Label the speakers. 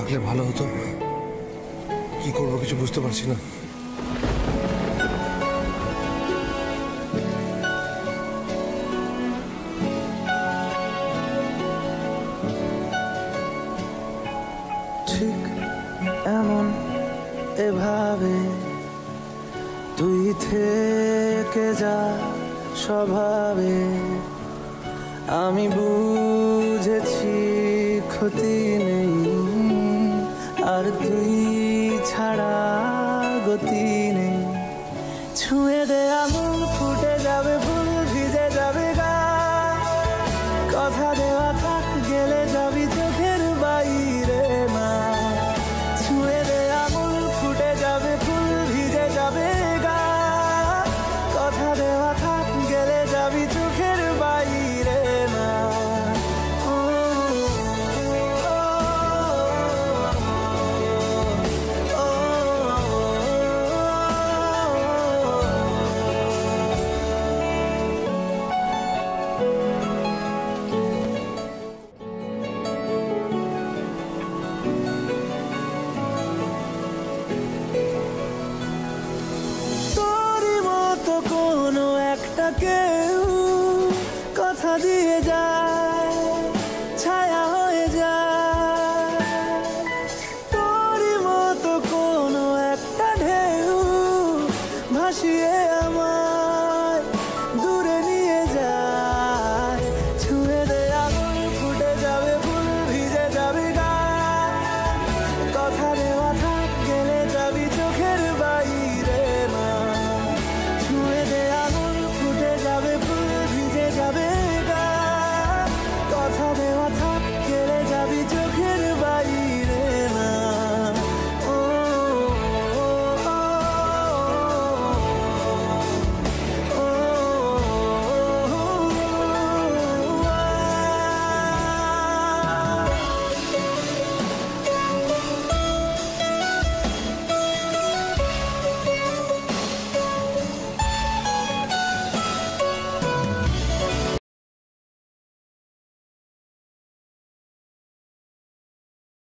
Speaker 1: থাকলে ভালো হতো। কি করবো কিছু বুঝতে পারছি না।
Speaker 2: ঠিক এমন এভাবে তুই থেকে যা স্বভাবে, আমি বুঝেছি ক্ষতি নেই আর তুই ছাড়া গতি নেই। ছুঁয়ে দে আঙুল ফুটে যাবে ফুল ভিজে যাবে গা, কথা দেওয়া থাক গেলে যাবি চোখের বাইরে না। ছুঁয়ে দে আঙুল ফুটে যাবে ফুল ভিজে যাবে গা, কথা দেওয়া থাক গেলে যাবি চোখের বাইরে না। কেউ কথা দিয়ে যা